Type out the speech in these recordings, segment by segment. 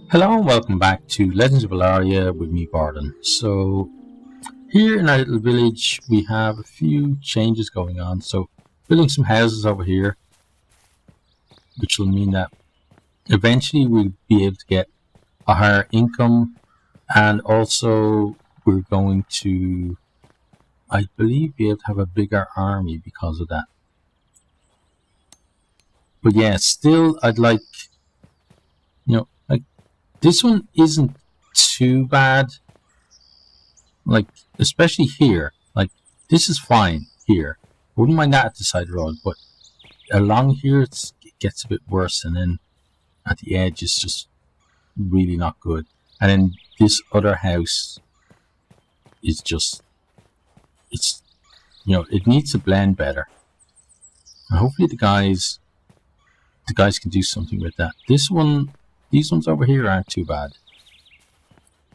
Hello and welcome back to Legends of Ellaria with me, Barden. So, here in our little village, we have a few changes going on. So, building some houses over here, which will mean that eventually we'll be able to get a higher income, and also we're going to, I believe, be able to have a bigger army because of that. But yeah, still, I'd like, this one isn't too bad. Like, especially here. Like, this is fine here. I wouldn't mind that at the side of the road, but along here it gets a bit worse, and then at the edge it's just really not good. And then this other house is just, it needs to blend better. And hopefully the guys can do something with that. These ones over here aren't too bad.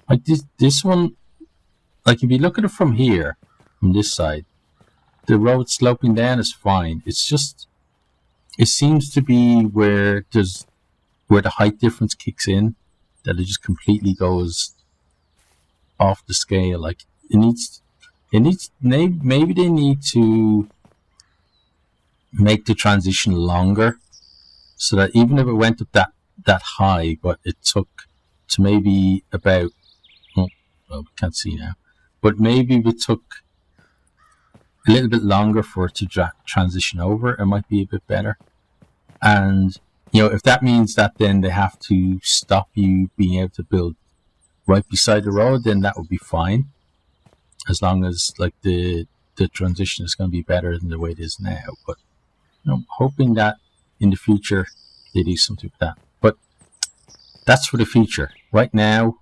Like this one, like if you look at it from here, from this side, the road sloping down is fine. It's just, it seems to be where the height difference kicks in, that it just completely goes off the scale. Like maybe they need to make the transition longer, so that even if it went up that high, but it took to maybe about, well, we can't see now, but maybe if it took a little bit longer for it to transition over, it might be a bit better. And if that means that then they have to stop you being able to build right beside the road, then that would be fine, as long as like the transition is going to be better than the way it is now. But I'm hoping that in the future they do something with that. But that's for the future. Right now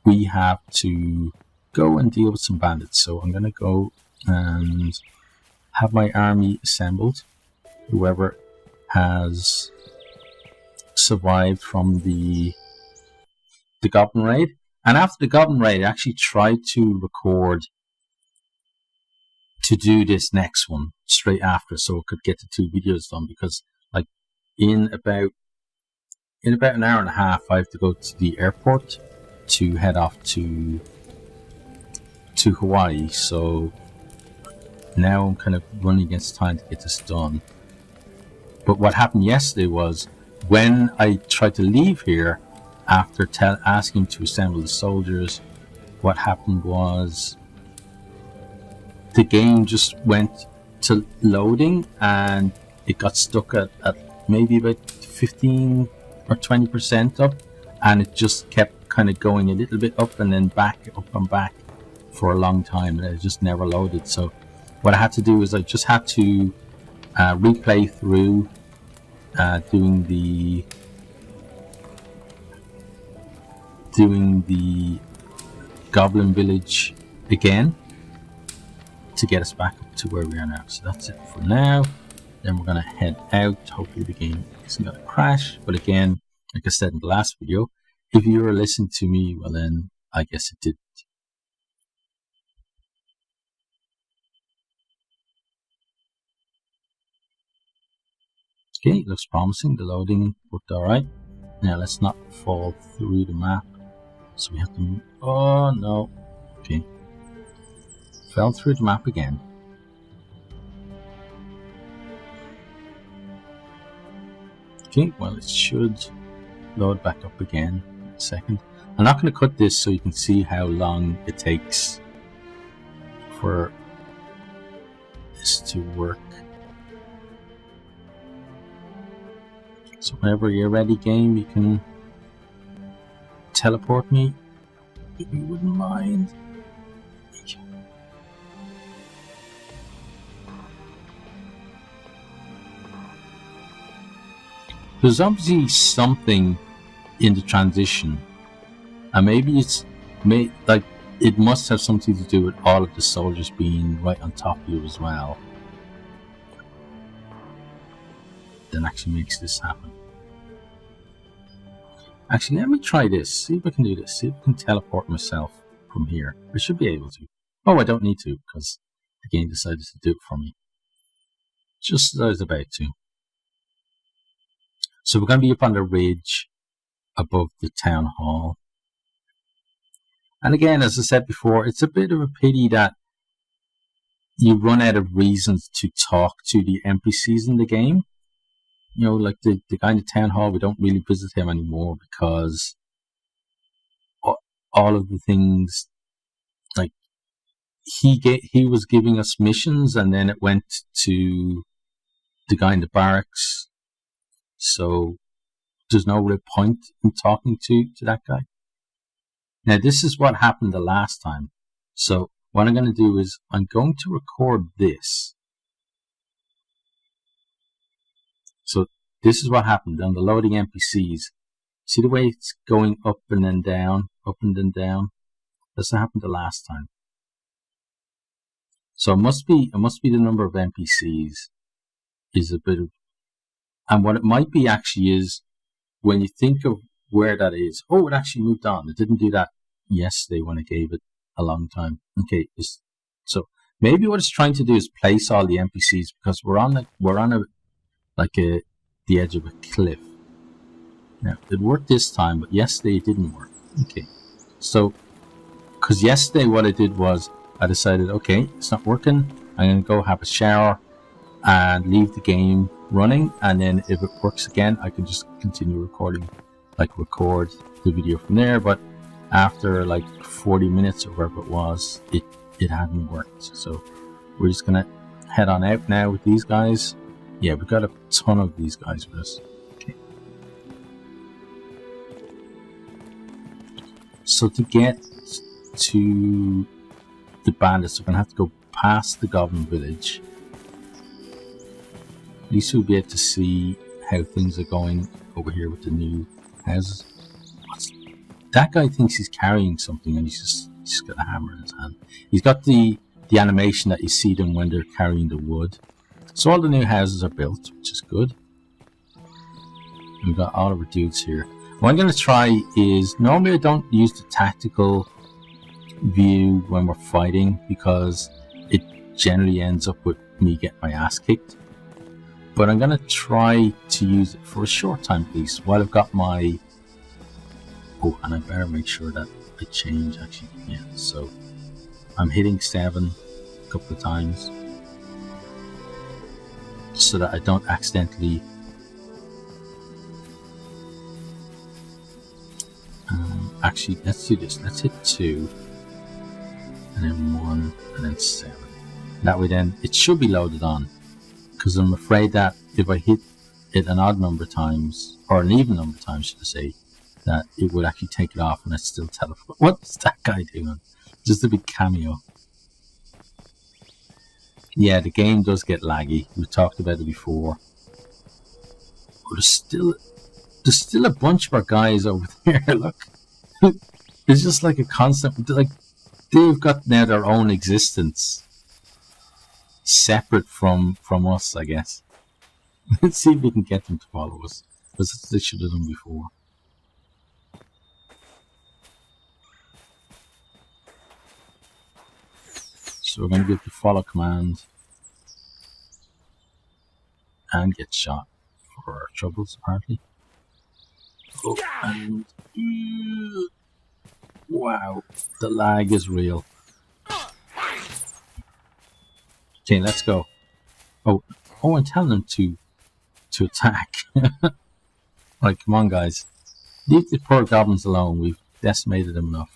we have to go and deal with some bandits. So I'm going to go and have my army assembled. Whoever has survived from the goblin raid. And after the goblin raid, I actually tried to record to do this next one straight after, so I could get the 2 videos done, because like in about an hour and a half I have to go to the airport to head off to Hawaii. So now I'm kind of running against time to get this done. But what happened yesterday was, when I tried to leave here after asking to assemble the soldiers, what happened was the game just went to loading and it got stuck at maybe about 15 or 20% up, and it just kept kind of going a little bit up and then back, up and back for a long time, and it just never loaded. So what I had to do is I just had to replay through doing the goblin village again to get us back up to where we are now. So that's it for now. Then we're going to head out. Hopefully the game isn't going to crash. But again, like I said in the last video, if you were listening to me, well then I guess it didn't. Okay, looks promising. The loading worked alright. Now let's not fall through the map. So we have to... Oh no. Okay. Fell through the map again. Okay, well it should load back up again in a second. I'm not going to cut this so you can see how long it takes for this to work. So whenever you're ready, game, you can teleport me if you wouldn't mind. There's obviously something in the transition, and maybe it must have something to do with all of the soldiers being right on top of you as well, that actually makes this happen. Actually, let me try this. See if I can do this. See if I can teleport myself from here. I should be able to. Oh, I don't need to, because the game decided to do it for me, just as I was about to. So we're going to be up on the ridge above the town hall. And again, as I said before, it's a bit of a pity that you run out of reasons to talk to the NPCs in the game. Like the guy in the town hall, we don't really visit him anymore because all of the things, like he was giving us missions, and then it went to the guy in the barracks. So there's no real point in talking to that guy. Now, this is what happened the last time. So what I'm going to do is I'm going to record this. So this is what happened on the loading NPCs. See the way it's going up and then down, up and then down? That's what happened the last time. So it must be the number of NPCs is a bit of, and what it might be actually is when you think of where that is. Oh, it actually moved on. It didn't do that yesterday when I gave it a long time. Okay, so maybe what it's trying to do is place all the NPCs because we're on the edge of a cliff. Now it worked this time, but yesterday it didn't work. Okay, so because yesterday what I did was I decided, okay, it's not working. I'm going to go have a shower and leave the game running, and then if it works again, I can just continue recording, like record the video from there. But after like 40 minutes or whatever it was, it hadn't worked. So we're just gonna head on out now with these guys. Yeah, we've got a ton of these guys with us. Okay. So to get to the bandits, we're gonna have to go past the Goblin Village. At least we'll be able to see how things are going over here with the new houses. That guy thinks he's carrying something, and he's just got a hammer in his hand. He's got the animation that you see them when they're carrying the wood. So all the new houses are built, which is good. We've got all of our dudes here. What I'm going to try is, normally I don't use the tactical view when we're fighting because it generally ends up with me getting my ass kicked. But I'm going to try to use it for a short time piece while I've got my... Oh, and I better make sure that I change actually. Yeah, so I'm hitting 7 a couple of times so that I don't accidentally actually, let's do this. Let's hit 2 and then 1 and then 7. That way then it should be loaded on, because I'm afraid that if I hit it an odd number of times, or an even number of times should I say, that it would actually take it off and I'd still teleport. What's that guy doing? Just a big cameo. Yeah, the game does get laggy. We've talked about it before. But there's still a bunch of our guys over there. Look, it's just like a constant. Like they've got now their own existence, separate from us, I guess. Let's see if we can get them to follow us, because that's what they should have done before. So we're going to give the follow command and get shot for our troubles, apparently. Oh, and wow, the lag is real. Okay, let's go. Oh, I'm telling them to attack. Right, come on, guys. Leave the poor goblins alone. We've decimated them enough.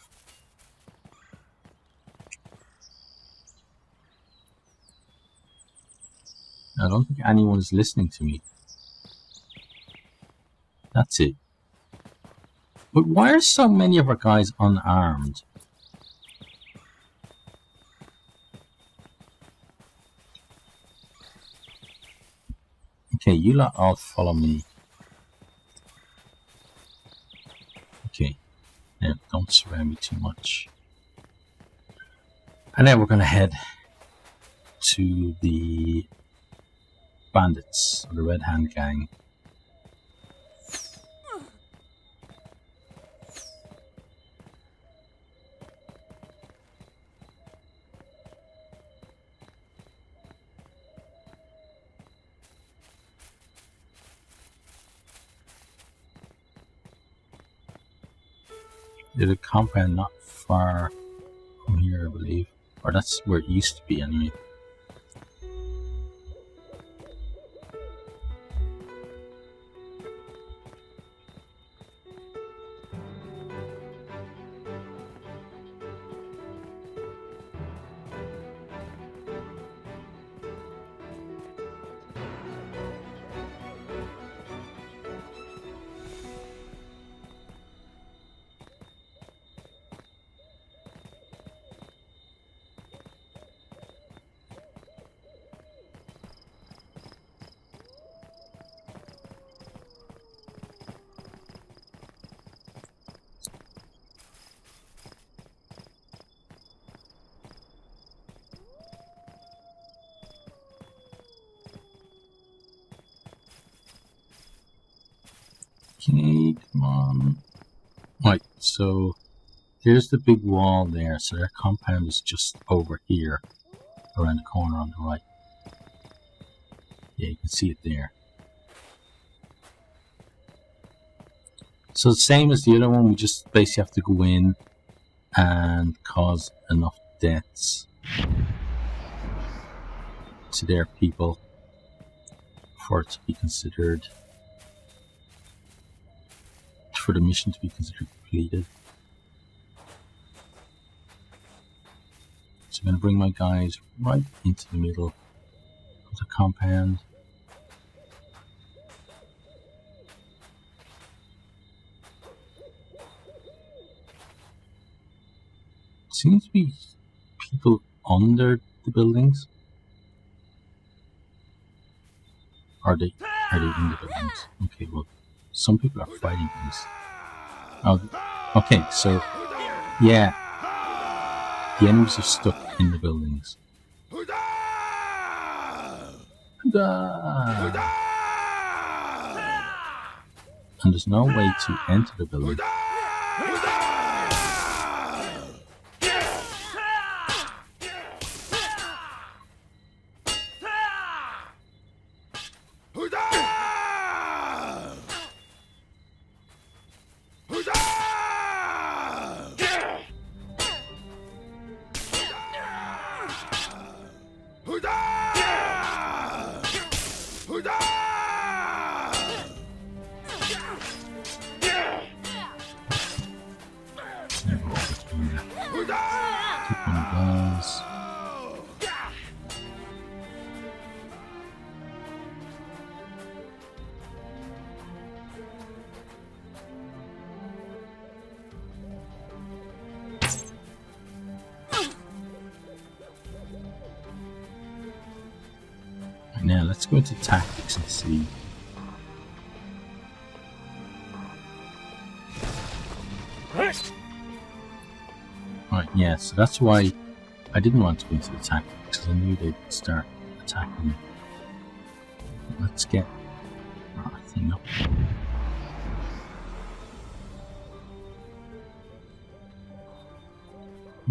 I don't think anyone is listening to me. That's it. But why are so many of our guys unarmed? Okay, you lot all follow me. Okay, now don't surround me too much. And then we're going to head to the bandits, or the Red Hand Gang. There's a compound not far from here, I believe. Or that's where it used to be anyway. Okay, come on. Right, so there's the big wall there. So their compound is just over here, around the corner on the right. Yeah, you can see it there. So the same as the other one, we just basically have to go in and cause enough deaths to their people for it to be considered, for the mission to be considered completed. So I'm going to bring my guys right into the middle of the compound. Seems to be people under the buildings. Are they in the buildings? Okay, well, some people are fighting this. Oh, okay, so yeah, the enemies are stuck in the buildings. And there's no way to enter the building. Now let's go into tactics and see. Right, yeah, so that's why I didn't want to go into the tactics, because I knew they'd start attacking. Let's get our thing up.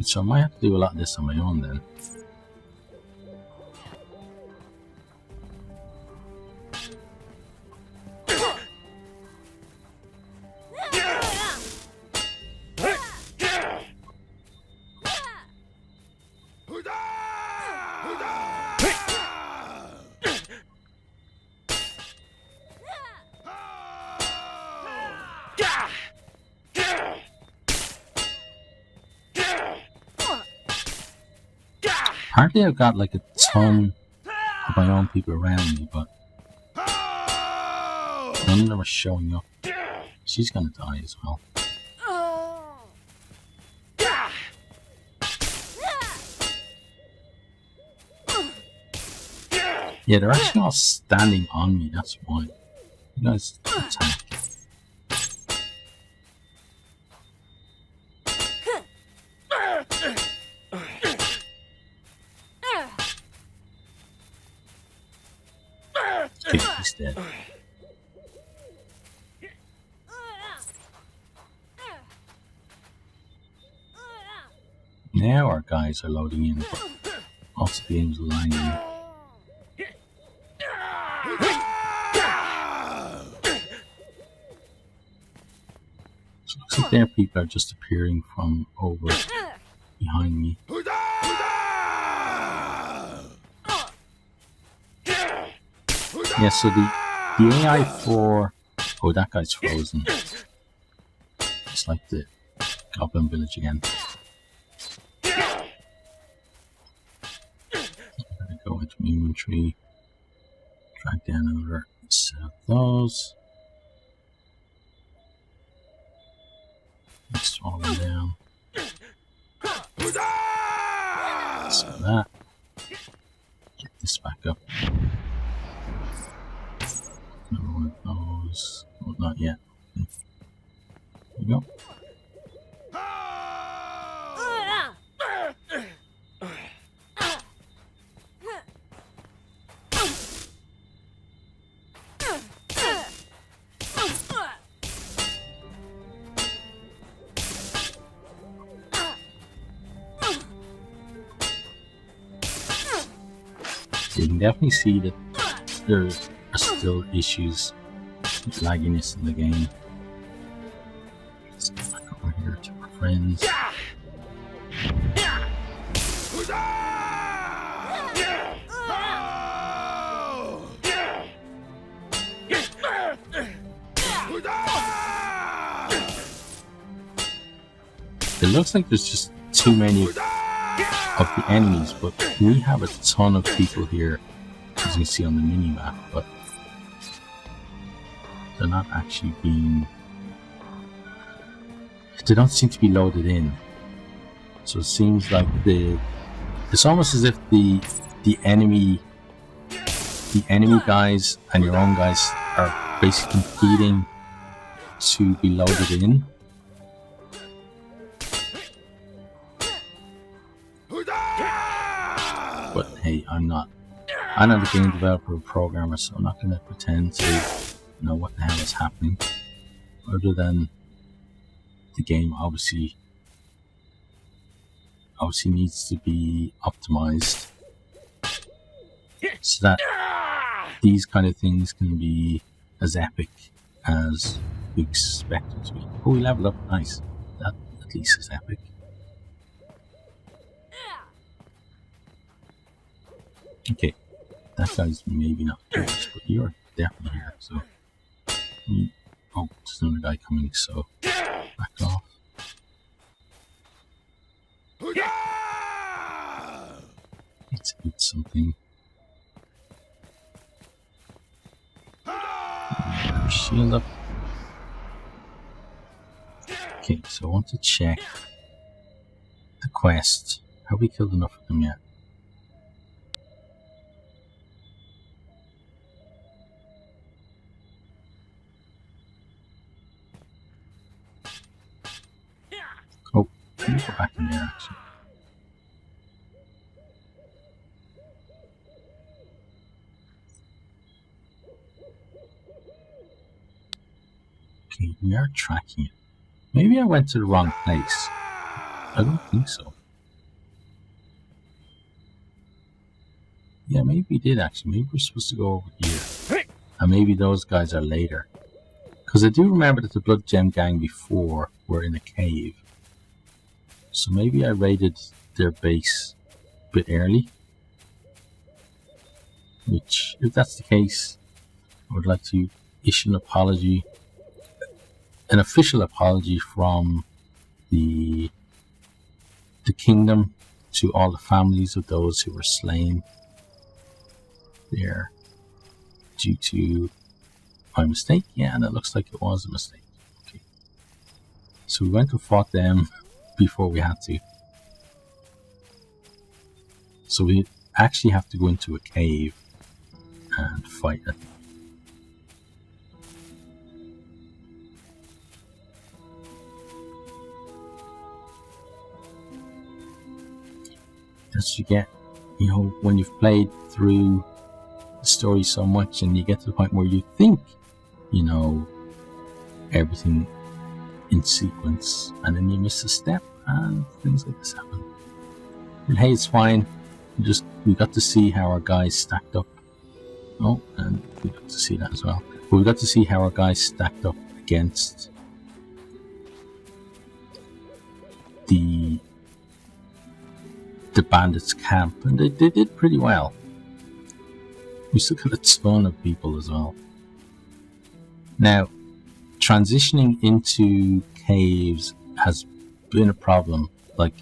So I might have to do a lot of this on my own then. Apparently I've got like a ton of my own people around me, but none of them are showing up. She's gonna die as well. Yeah, they're actually all standing on me, that's why. You guys attack. Okay, he's dead. Now our guys are loading in, but also the game's lying in. So it looks There, people are just appearing from over behind me. Yeah, so the AI for... Oh, that guy's frozen. It's like the Goblin Village again. Go into my inventory. Drag down another set of those. Let's throw them down. So that. Get this back up. Another one of those. Oh, not yet. There we go. You can definitely see that there are still issues with lagginess in the game. Let's go back over here to our friends. It looks like there's just too many of the enemies, but we have a ton of people here, as you can see on the mini-map, but they're not actually being... They don't seem to be loaded in. So it seems like it's almost as if the enemy guys and your own guys are basically competing to be loaded in. But hey, I'm not a game developer or programmer, so I'm not going to pretend to know what the hell is happening. Other than the game obviously needs to be optimized so that these kind of things can be as epic as we expect them to be. Oh, we leveled up, nice. That at least is epic. Okay, that guy's maybe not close, but you're definitely here, so... Oh, there's another guy coming, so... Back off. Let's eat something. Shield up. Okay, so I want to check the quest. Have we killed enough of them yet? Oh, let me go back in there actually. Okay, we are tracking it. Maybe I went to the wrong place. I don't think so. Yeah, maybe we did actually. Maybe we're supposed to go over here. And maybe those guys are later. Because I do remember that the Blood Gem Gang before were in a cave. So maybe I raided their base a bit early. Which, if that's the case, I would like to issue an apology. An official apology from the kingdom to all the families of those who were slain there due to my mistake. Yeah, and it looks like it was a mistake. Okay. So we went and fought them before we had to. So we actually have to go into a cave and fight it. That's what you get, you know, when you've played through the story so much and you get to the point where you think you know everything in sequence and then you miss a step and things like this happen. And hey, it's fine. We got to see how our guys stacked up. Oh, and we got to see that as well. But we got to see how our guys stacked up against the bandits' camp, and they did pretty well. We still got a ton of people as well. Now, transitioning into caves has been a problem. Like,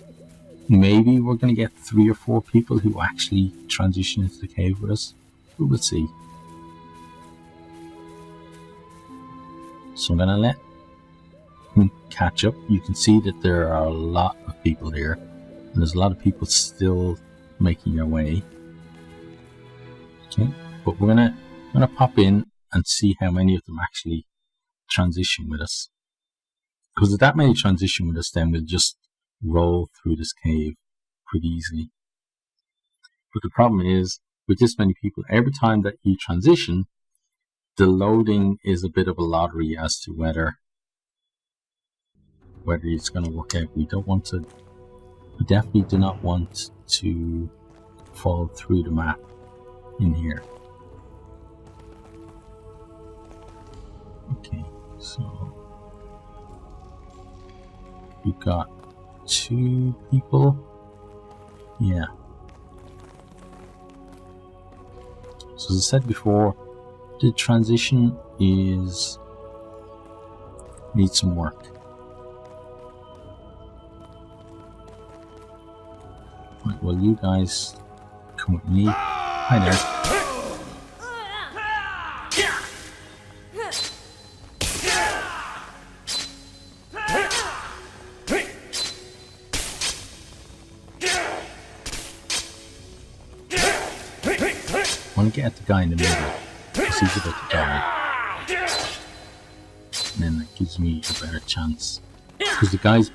maybe we're going to get 3 or 4 people who actually transition into the cave with us. But we'll see. So I'm going to let him catch up. You can see that there are a lot of people here. And there's a lot of people still making their way. Okay, but we're gonna pop in and see how many of them actually transition with us. Because if that many transition with us, then we'll just roll through this cave pretty easily. But the problem is, with this many people, every time that you transition, the loading is a bit of a lottery as to whether it's going to work out. We definitely do not want to fall through the map in here. Okay, so we've got 2 people. Yeah. So as I said before, the transition needs some work. Right, well, you guys come with me. Hi there. I want to get at the guy in the middle because he's about to die, and then that gives me a better chance. Because the guys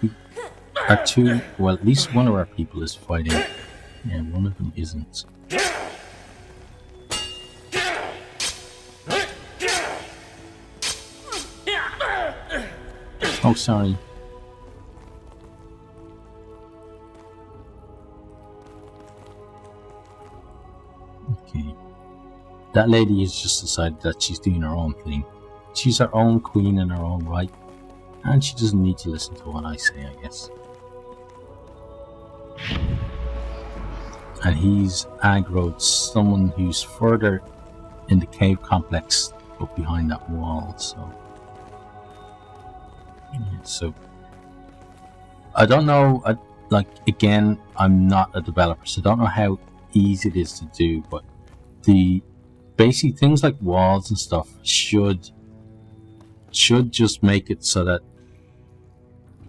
are 2, well, at least one of our people is fighting. Yeah, one of them isn't. Oh, sorry. Okay. That lady has just decided that she's doing her own thing. She's her own queen in her own right, and she doesn't need to listen to what I say, I guess. And he's aggroed someone who's further in the cave complex up behind that wall, so... Yeah, so... I don't know, again, I'm not a developer, so I don't know how easy it is to do, but the basic things like walls and stuff should just make it so that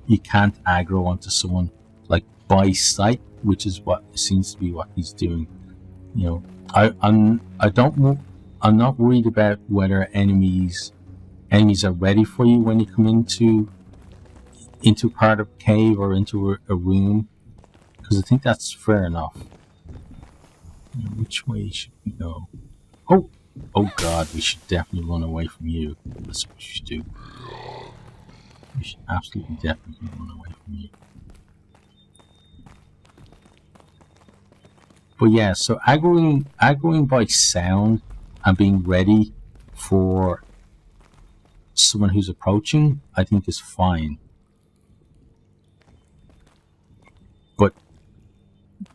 you can't aggro onto someone like by sight, which is what seems to be what he's doing. You know, I'm not worried about whether enemies are ready for you when you come into part of a cave or into a room, because I think that's fair enough. You know, which way should we go? Oh God, we should definitely run away from you. That's what we should do. We should absolutely definitely run away from you. But yeah, so aggroing by sound and being ready for someone who's approaching, I think is fine. But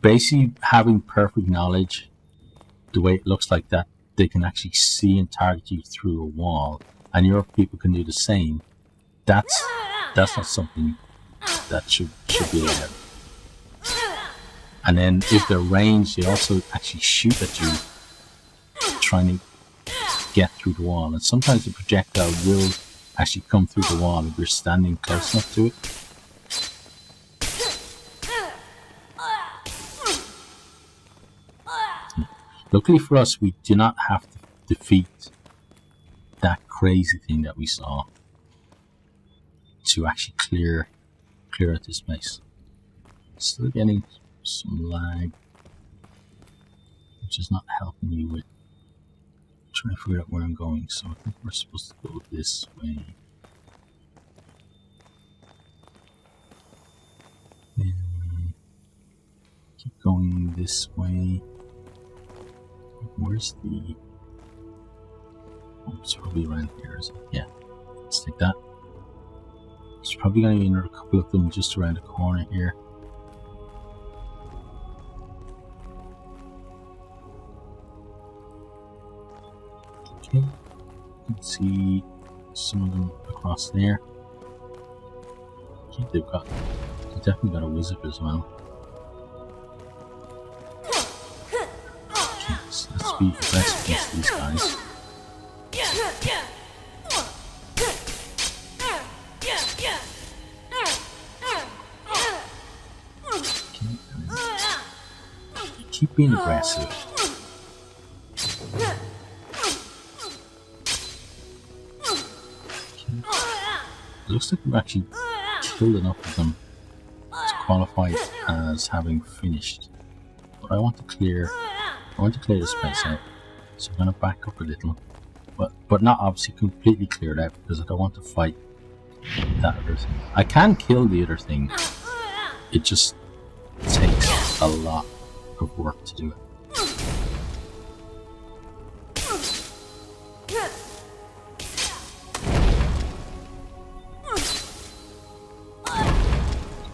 basically having perfect knowledge, the way it looks like that, they can actually see and target you through a wall, and your people can do the same. That's not something that should be allowed. And then if they're ranged, they also actually shoot at you, trying to get through the wall. And sometimes the projectile will actually come through the wall if you're standing close enough to it. Luckily for us, we do not have to defeat that crazy thing that we saw to actually clear out this place. Still getting some lag, which is not helping me with trying to figure out where I'm going. So I think we're supposed to go this way. Then keep going this way. Where's the... Oh, it's probably around here, is it? Yeah, let's take that. There's probably going to be another couple of them just around the corner here. Okay, you can see some of them across there. I think they've definitely got a wizard as well. Okay, so let's be aggressive against these guys. Keep being aggressive. Okay. Looks like we've actually killed enough of them to qualify as having finished. But I want to clear the space out. So I'm going to back up a little. But not obviously completely cleared out, because I don't want to fight that other thing. I can kill the other thing. It just takes a lot of work to do it.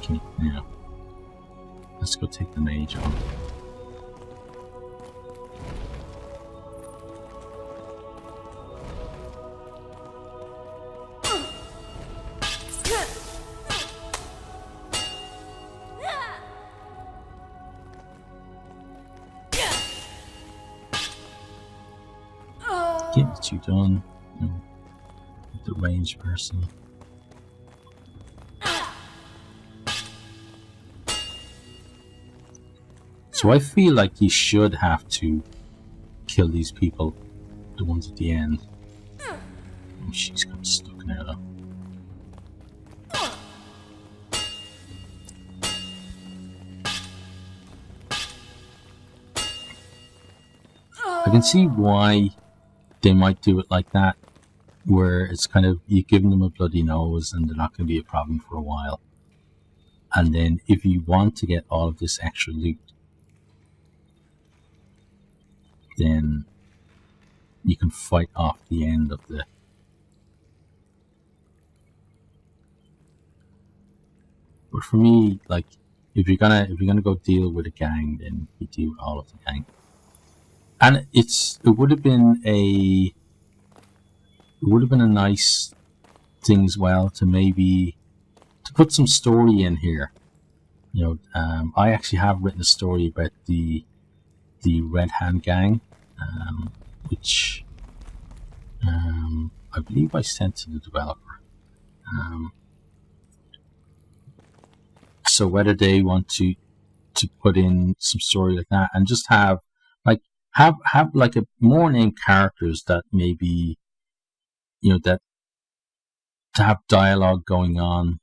Okay, now let's go take the mage on. Get you done. The ranged person. So I feel like you should have to kill these people, the ones at the end. Oh, she's got stuck now though. I can see why they might do it like that, where it's kind of, you're giving them a bloody nose and they're not going to be a problem for a while. And then if you want to get all of this extra loot, then you can fight off the end of the... But for me, like, if you're gonna go deal with a gang, then you deal with all of the gang. And it would have been a nice thing as well to maybe to put some story in here. You know, I actually have written a story about the Red Hand Gang, which I believe I sent to the developer. So whether they want to put in some story like that and just have like a more named characters that maybe, you know, that to have dialogue going on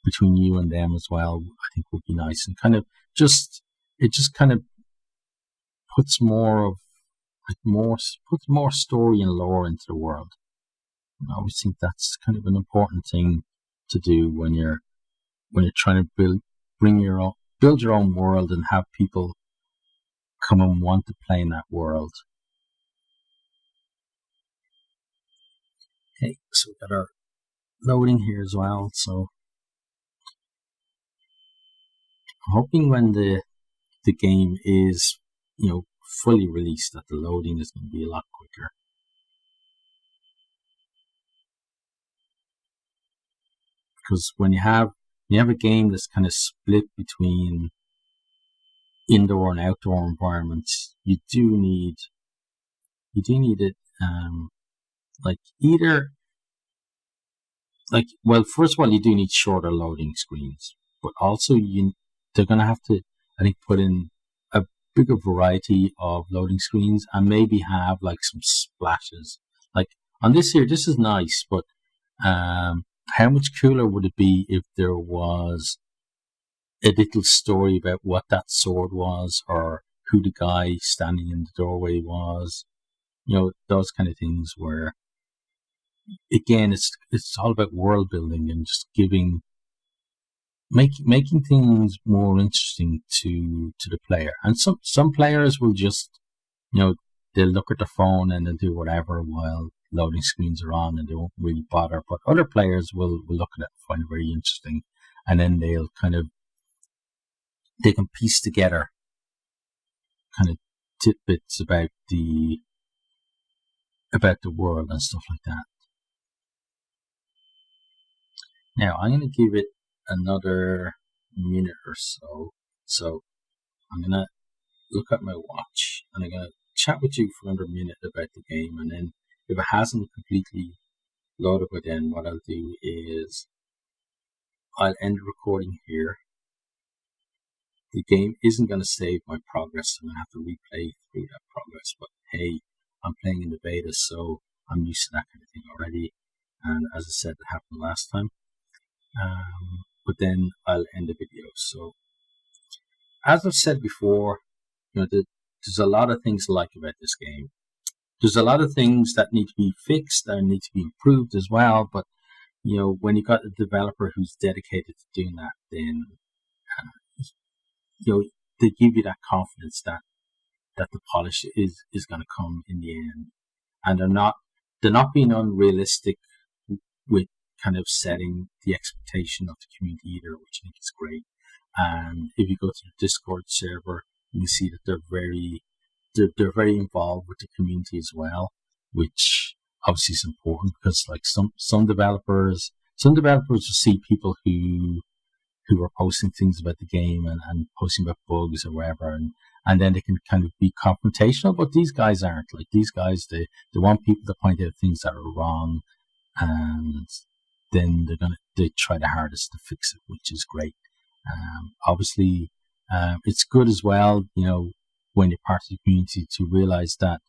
between you and them as well, I think would be nice, and kind of just kind of puts more story and lore into the world. I always think that's kind of an important thing to do when you're trying to build your own world and have people come and want to play in that world. Okay, so we've got our loading here as well. So I'm hoping when the game is, you know, fully released, that the loading is going to be a lot quicker. Because when you have a game that's kind of split between indoor and outdoor environments, you do need it, well, first of all, you do need shorter loading screens, but also they're going to have to, I think, put in a bigger variety of loading screens and maybe have like some splashes. Like on this here, this is nice, but how much cooler would it be if there was a little story about what that sword was, or who the guy standing in the doorway was? You know, those kind of things where, again, it's all about world building and just making things more interesting to the player. And some players will just, you know, they'll look at the phone and they'll do whatever while loading screens are on and they won't really bother. But other players will look at it, find it very interesting, and then they can piece together kind of tidbits about the world and stuff like that. Now I'm going to give it another minute or so. So I'm going to look at my watch and I'm going to chat with you for another minute about the game, and then if it hasn't completely loaded by then, what I'll do is I'll end the recording here. The game isn't going to save my progress, so I'm going to have to replay through that progress, but hey, I'm playing in the beta, so I'm used to that kind of thing already, and as I said, it happened last time. But then I'll end the video. So as I've said before, there's a lot of things I like about this game. There's a lot of things that need to be fixed and need to be improved as well, but when you got a developer who's dedicated to doing that, then they give you that confidence that the polish is going to come in the end, and they're not being unrealistic with kind of setting the expectation of the community either, which I think is great. And if you go to the Discord server, you can see that they're very involved with the community as well, which obviously is important, because like some developers will see people who are posting things about the game and posting about bugs or whatever, and then they can kind of be confrontational, but these guys aren't. Like, these guys, they want people to point out things that are wrong, and then they try their hardest to fix it, which is great. Obviously, it's good as well, when you're part of the community, to realize that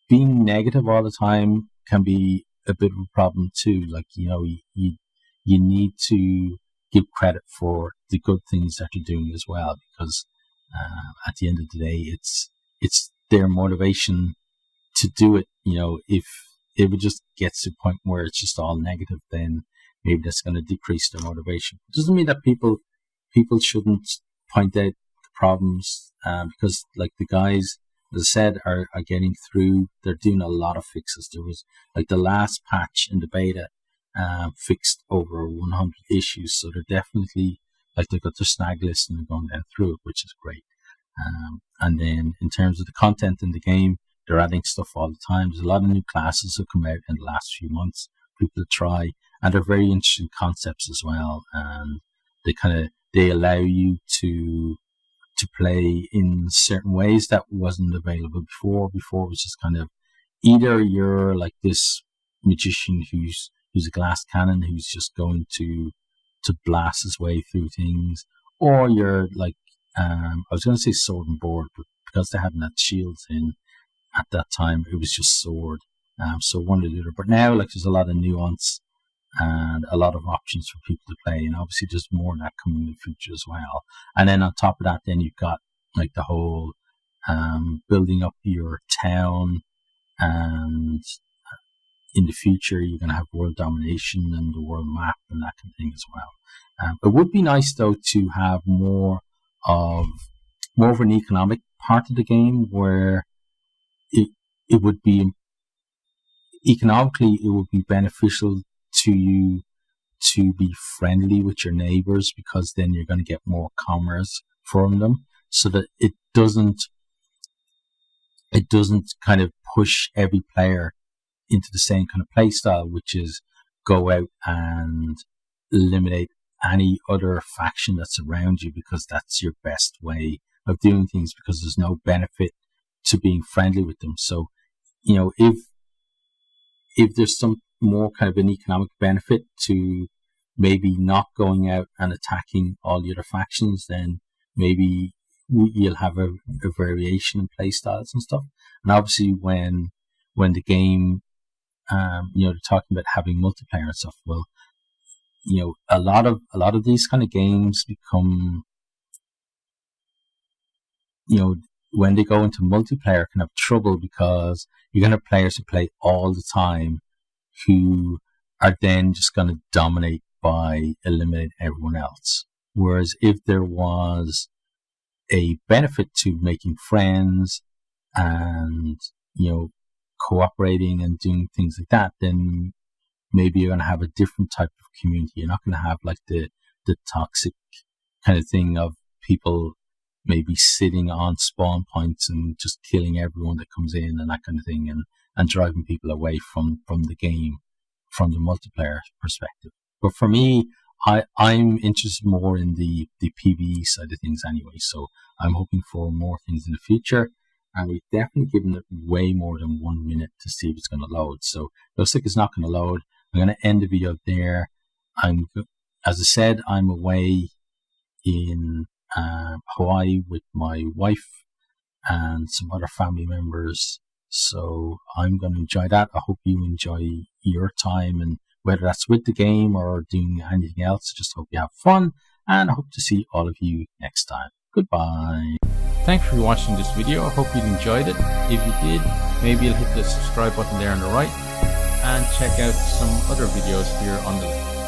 being negative all the time can be a bit of a problem too. Like, you need to give credit for the good things that you're doing as well, because at the end of the day, it's their motivation to do it. If it just gets to a point where it's just all negative, then maybe that's going to decrease their motivation. It doesn't mean that people shouldn't point out the problems, because like the guys, as I said, are getting through. They're doing a lot of fixes. There was like the last patch in the beta fixed over 100 issues, so they're definitely, like, they've got their snag list and they're going down through it, which is great. And then in terms of the content in the game, they're adding stuff all the time. There's a lot of new classes that come out in the last few months for people to try, and they're very interesting concepts as well. And they allow you to play in certain ways that wasn't available before. Before it was just kind of, either you're like this magician who's a glass cannon who's just going to blast his way through things, or you're like, I was going to say sword and board, but because they hadn't had shields in at that time, it was just sword. So one or the other. But now, like, there's a lot of nuance and a lot of options for people to play, and obviously there's more of that coming in the future as well. And then on top of that, then you've got like the whole building up your town, and in the future you're going to have world domination and the world map and that kind of thing as well. It would be nice though to have more of an economic part of the game, where it would be economically, it would be beneficial to you to be friendly with your neighbors, because then you're going to get more commerce from them, so that it doesn't kind of push every player into the same kind of play style, which is go out and eliminate any other faction that's around you, because that's your best way of doing things, because there's no benefit to being friendly with them. So, if there's some more kind of an economic benefit to maybe not going out and attacking all the other factions, then maybe you'll have a variation in play styles and stuff. And obviously when the game, they're talking about having multiplayer and stuff, well, a lot of these kind of games become, when they go into multiplayer, can have trouble, because you're going to have players who play all the time who are then just going to dominate by eliminating everyone else. Whereas if there was a benefit to making friends and, cooperating and doing things like that, then maybe you're going to have a different type of community. You're not going to have like the toxic kind of thing of people maybe sitting on spawn points and just killing everyone that comes in and that kind of thing, and driving people away from the game from the multiplayer perspective. But for me, I'm interested more in the PvE side of things anyway, so I'm hoping for more things in the future. And we've definitely given it way more than 1 minute to see if it's going to load. So it looks like it's not going to load. I'm going to end the video there. As I said, I'm away in Hawaii with my wife and some other family members. So I'm going to enjoy that. I hope you enjoy your time, and whether that's with the game or doing anything else, I just hope you have fun, and I hope to see all of you next time. Goodbye. Thanks for watching this video. I hope you enjoyed it. If you did, maybe you'll hit the subscribe button there on the right and check out some other videos here on the left.